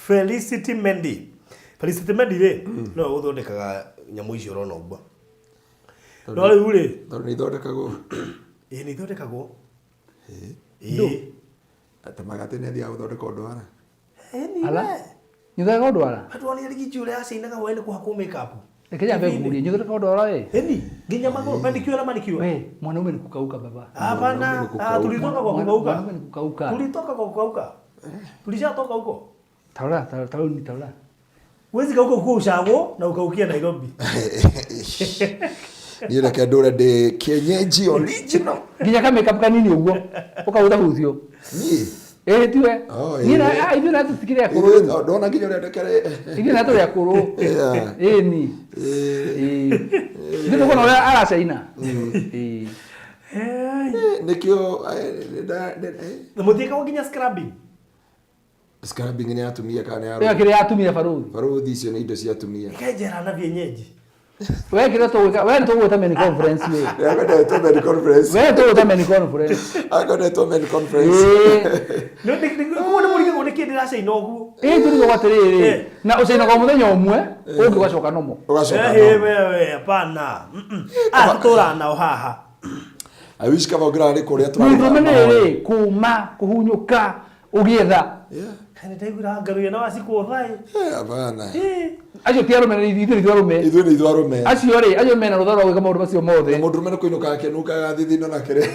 Felicity Mendy rĩ no uthondekaga nyamu icio rona ũguo no rĩu rĩ ni thondekagwo ni thondekagwo atamaga tene thia guthondeka ndwara ala nyuthega ndwara atwani rigi ule acainaga wene kuhakwo makeup Ekeja mbeguri nyuthega ndwara nginya magoro pedicure na manicure mwanaume ni kukauka baba hapana tulitoka kwa kukauka mwanaume ni kukauka tulishatoka huko taura wezi kauka huko ushago na ukaukia Nairobi ni reke ndore de kienyeji original nginya ka makeup kanini uguo ukauta huthio ni tiwe ni na ithu na tutikire akuru ndona nginya ndekere ithu na tu akuru ni ndio kono ala saina nikio na muthika nginya scrubbing ni atumia kana ya kile atumia faruthi icio ni indo cia atumia kejera na vienyeji wewe kile to gweta meni conference wewe akwenda to meni conference wewe to gweta meni conference akwenda to meni conference no ndikuona muri ngone kidira sai nogu turi gwatiriri na ucaina kwa muthenya umwe ungi gwacoka nomo wewe hapana tura na haha I wish kama grali kuria tumenere kuma kuhunyuka ugietha kana ndaigura ngaruye na wasiku thai hapana acio tiaro mena ithu arume acio ri acio mena rutharo gwika maundu macio mothe mundu rume kuinuka kenuka thithino na kire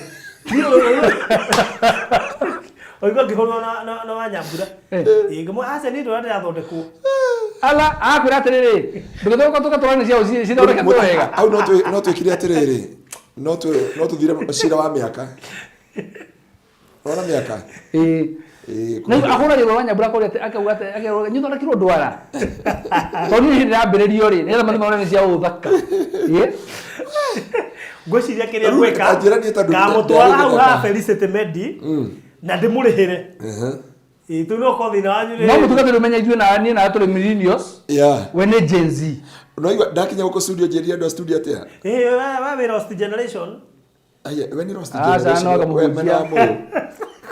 oiga ngihorwo na wanyambura ngimo ase ni ndo ya thondekwo ala akwira atiriri ndugithoka tukatwarana ciao cithondeke wega au no twikire atiriri no tuthire cira wa miaka ona miaka na akora rero wanyambura kore akauga nyuthona kiro ndwara toni hindi ambiririo ri nira mathi maona ni cia uthaka ngwiciria kiria gweka ngamutwara hau ha Felicity Mendy na ndimurihire tu no ko thina wanyu ri no mutugatire umenya ithuĩ na ni na tuli millennials we ni Gen Z no ndakinya guko studio jeria ndo studio atia we lost generation aya we ni lost generation we mena moyo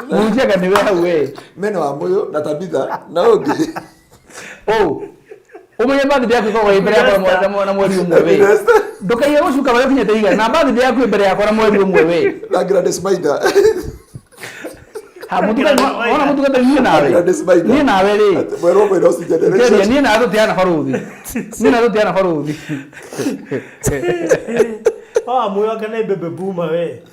munjia gani wewe mena wa moyo na tabitha na ungi umenye bathi yako kwa ibere yako na mweri umwe we ndukaiye gucuka bare kinyete iga na bathi yako ibere yako na mweri umwe we na grande spider mutuka ni nawe ri mwero mwe lost generation ni na tiana faruthi moyo kana bebe buma we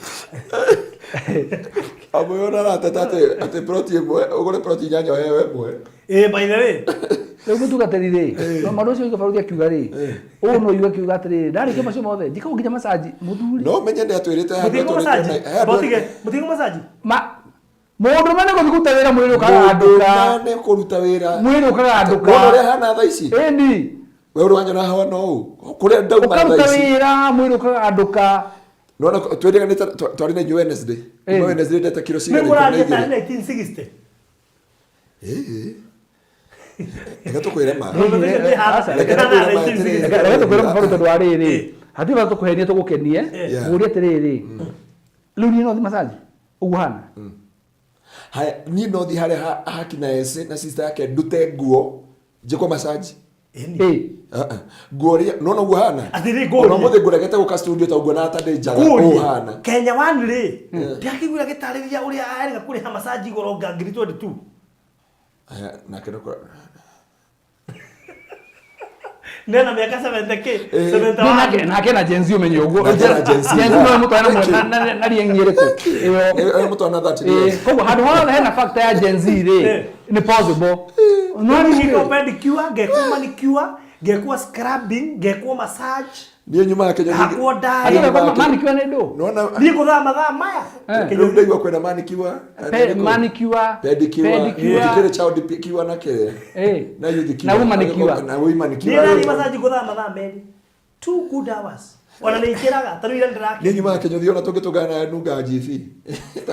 amoyo na ate proti ugore proti nyanya wewe mwe by the way rĩu mũtugatĩri rĩ no maũndũ ũcio faruthi akiuga rĩ no yuga kiuga atĩrĩ ndarĩkia macio mothe njikao nginya masaji muthuri no menye nĩ atwĩrĩte mũthiĩ masaji mũndũ mene gũthiĩ wĩra mwĩrĩ ũkaganduka nĩ kũruta wĩra mwĩrĩ ũkaganduka wona ũrĩa hana thaa ici ĩni wewe wanyona hawa no kũrĩa ndauma thaa ici ũkaruta wĩra mwĩrĩ ũkaganduka no twĩrĩga nĩ twarĩ na Wednesday Wednesday ndeta kilo cigana 1960 ega tukwirema ega tukwira mabaru tondu wa riri hatiba tukuhenia tugukenie nguria atiriri riu ni no thi masaji uguo hana haya ni no thi hare hakina ese na sister yake ndute nguo njiko masaji Goria no uguo hana athiri goria no muthe nguregete guka studio ta uguo na ata njaga hana Kenya One ri ndiakigura gitarĩria uria arega kuriha masaji goronga 22 na kero kwa nena miaka 70k 70 nake na Gen Z umenye uguo Gen Z no mutwana na riengireko ewe mutwana that koguo handu hona hena factor ya Gen Z ri ni possible no ni pedicure ngekuwa manicure ngekuwa scrubbing ngekuwa massage ni nyuma yake hakuwa dai manicure ni ndo nona ni kuthaa mathaa maya ndio ndio kwenda manicure pedicure kile chao dipikiwa na kile na yudhikiwa na manicure ni nani massage kuthaa mathaa meli 2 good hours wana nikiraga tarira ndiraki ni nyuma yake ndio tugana nunga GF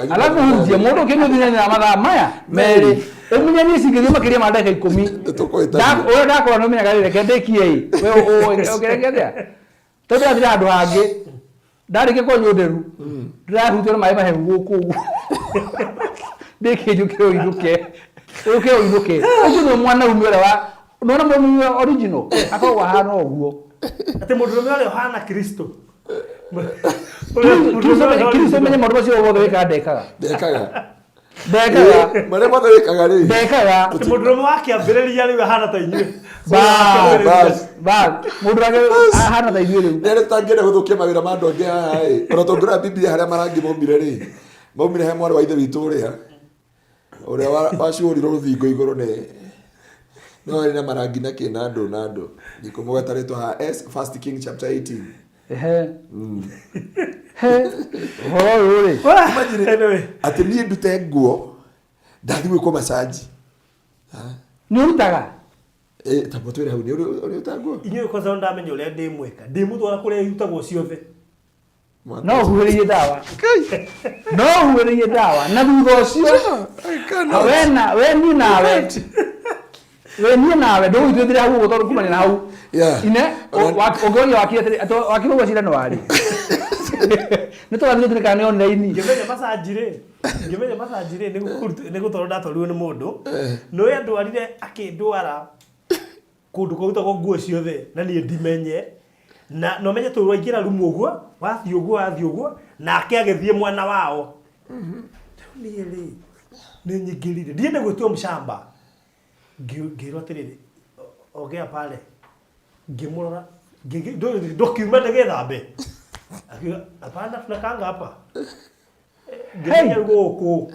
alafu hunjia mundu kimuthina na mathaa maya meri umunya ni singithi makiria ma ndagika 10 tukoita oyo ndakora no menya garire kendekie we ogeregethia tondu athira andu hangi ndarike ko nyunderu ndirahutio na mai mahehu guku ndikinjukire iruke Okay uinuke ucio mwana umwera wa nona mwana original akwa hana oguo ate mudurume wale hana Kristo Kristo menye maundu macio wothe wikandekaga mare mothe wikaga ri ndekaga ate mudurume wake ambiriria riu hana ta inyue ba mundu wake hana ta inyue riu nere tangire guthukia mawira ma andu angi haha ona tongora Biblia haria marangi maumire ri maumire he mwari wa ithe witu uria wacurirwo ruthingo iguru no ari na marangi na kinando nando ndikumugatarĩtwo ha First King chapter 18 hore imagine ati ni ndute nguo ndathi gwikwo massage ni urutaga tabotwire hau ni utanguo inyue kwanza ndamenya uria ndimweka ndimutwara kuria yutagwo ciothe no huhĩrĩirie ndawa na thutha ũcio we niĩ nawe ndũgũituĩthire hau ũguo tondũ kumania na hau ine ũngĩoria wakire ũguo cira nĩ warĩ nĩ tũgathire tũrĩkana nĩ online ngĩmenya massage rĩ nĩ gũtwarwo ndatwarirwo nĩ mũndũ nĩwe andwarire akĩndwara kũndũ kũrutagwo nguo ciothe na niĩ ndimenye na no menye tu waingĩra rumu ũguo wathiĩ ũguo nake agĩthiĩ mwana wao niĩ nĩ nyingĩrire ndiende gwĩtwo mshamba ngĩrwo atĩrĩrĩ ongea pale ngĩmũrora ndokiuma ndĩgĩthambe hapana tunakanga hapa ngĩmenya gũkũ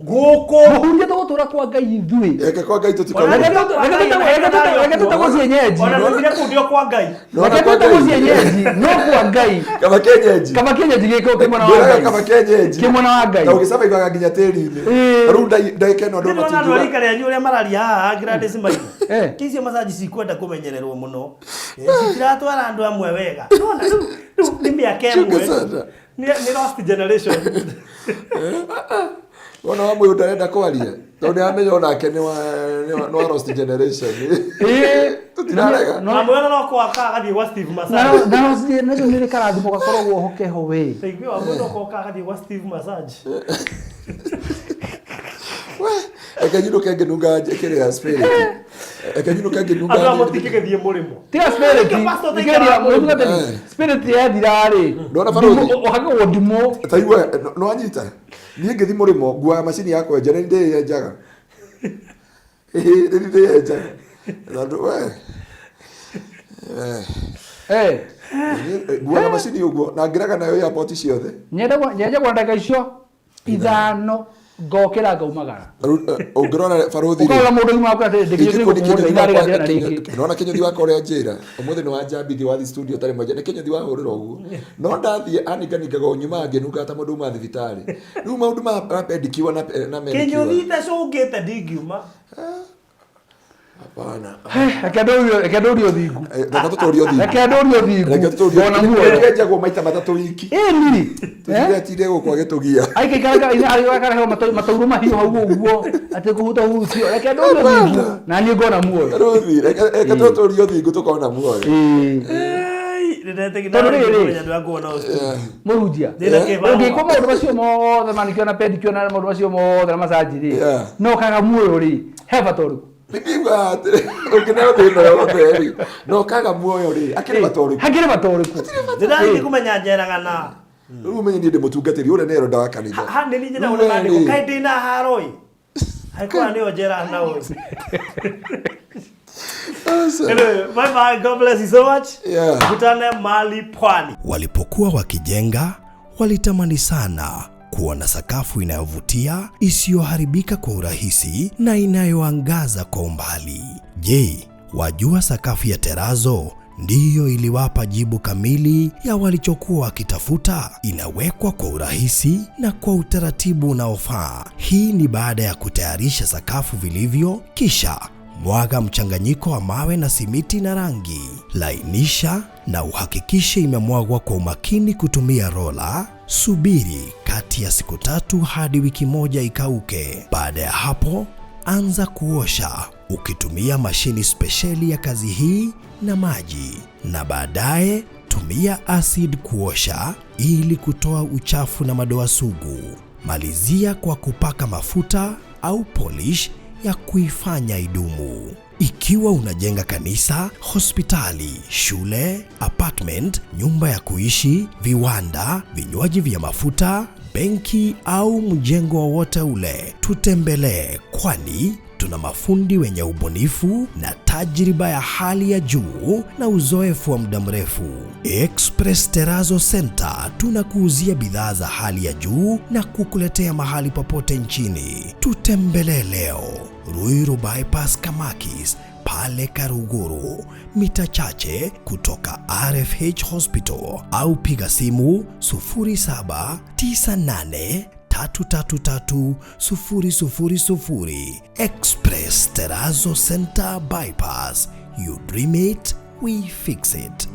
mũhunjia tũgũtũra kwa Ngai ithuĩ eke kwa Ngai tũtikona reke tũtagũcienyeji ona nĩthire kũndio kwa Ngai reke tũtagũcienyeji no kwa Ngai kama kenyeji gĩkĩo kĩmwana wa Ngai kama kenyeji kĩmwana wa Ngai na ũgĩcaba ibaga nginya tĩri-inĩ rĩu ndagĩka ĩno andũ matingiuga nĩ rika rĩanyu ũrĩa mararia haha Gladys Maina kĩcio massage cikwenda kũmenyererwo mũno citiratwara andũ amwe wega nona rĩu nĩ mĩaka ĩmwe nĩ lost generation ona wa mũndũ ndarenda kwaria tondũ amenya onake nĩ wa lost generation tutirarega na mwena no kwa kagathiĩ gwa Steve Massage na lost generation nĩ karathimo gakoragwo hokeho we thaigua wa mwena kwa kagathiĩ gwa Steve Massage eke nyino kenge nunga kĩrĩa spirit eke nyino kenge nunga andũ amũtikĩgĩthiĩ mũrĩmo tiga spirit igeria mũthigati spirit yathira rĩ ndona barũthi ũhagĩrwo ndimũ taigua no anyita niĩ ngĩthi mũrĩmo nguoya macini yakwa nja nĩ ndĩyenjaga nĩ ndĩyenjaga andũ nguoya macini ũguo na ngĩraga nayo ya poti ciothe nyenja kwa ndagĩka icio ithano ngokĩra ngaumagara ũngĩrora barũthi ũkaga mũndũ uma akwa nona kĩnyũthi wakwa ũrĩa njĩra ũmũthĩ nĩ wanjambithia wathi studio tarĩ mwanja nĩ kĩnyũthi wahũrĩra ũguo no ndathiĩ aninganingaga ũnyumaga ngĩnungaga ta mũndũ uma thibitarĩ rĩu maũndũ ma pedikiwa na menikiwa kĩnyũthi tacũngĩte ndingiuma hapana reke ndũrio thingu reke tũtũrio thingu kenjagwo maita matatũ wiki nini tũtiretire gũkwa gĩtũgia aikaraga matauro mahiũ hau ũguo atĩ kũhuta hucio reke ndũrio thingu na niĩ ngona muoyo rũthi reke tũtũrio thingu tũkona muoyo mũhunjia ũngĩkwo maũndũ macio mothe manicure na pedicure na maũndũ macio mothe na massage rĩ no kaga muoyo rĩ he bata ũrĩkũ Nikiuga ũngĩneo thĩna yothe rĩ no kaga muoyo rĩ akĩrĩ bata ũrĩkũ hakĩrĩ bata ũrĩkũ ndĩrathiĩ kũmenya njeraga na rĩu menye niĩ ndĩ mũtungatĩri ũrĩa nĩ eronda wa kanitha ha nĩ niĩ njĩra ũrĩa mandĩko kaĩ ndĩna haro ĩ haikuwa nĩyo njera na ũyũ anyway, bye, God bless you so much. Kutane mahali pwani. Walipokuwa wakijenga, walitamani sana kuona sakafu inayovutia, isiyoharibika kwa urahisi na inayoangaza kwa umbali. Je, wajua sakafu ya Terazo ndiyo iliwapa jibu kamili ya walichokuwa wakitafuta? Inawekwa kwa urahisi na kwa utaratibu unaofaa. Hii ni baada ya kutayarisha sakafu vilivyo, kisha mwaga mchanganyiko wa mawe na simiti na rangi. Lainisha na uhakikishe imemwagwa kwa umakini kutumia rola. Subiri kati ya siku 3 hadi wiki 1 ikauke. Baada ya hapo, anza kuosha ukitumia mashini spesheli ya kazi hii na maji. Na baadaye tumia acid kuosha ili kutoa uchafu na madoa sugu. Malizia kwa kupaka mafuta au polish ya kuifanya idumu. Ikiwa unajenga kanisa, hospitali, shule, apartment, nyumba ya kuishi, viwanda, vinywaji vya mafuta, benki au mjengo wowote ule, tutembelee, kwani tuna mafundi wenye ubunifu na tajriba ya hali ya juu na uzoefu wa muda mrefu. Express Terrazzo Center tunakuuzia bidhaa za hali ya juu na kukuletea mahali popote nchini. Tutembelee leo, Ruiru Bypass Kamakis, pale Karuguru, mita chache kutoka RFH Hospital, au piga simu 0798333000. Express Terrazzo Center Bypass. You dream it, we fix it.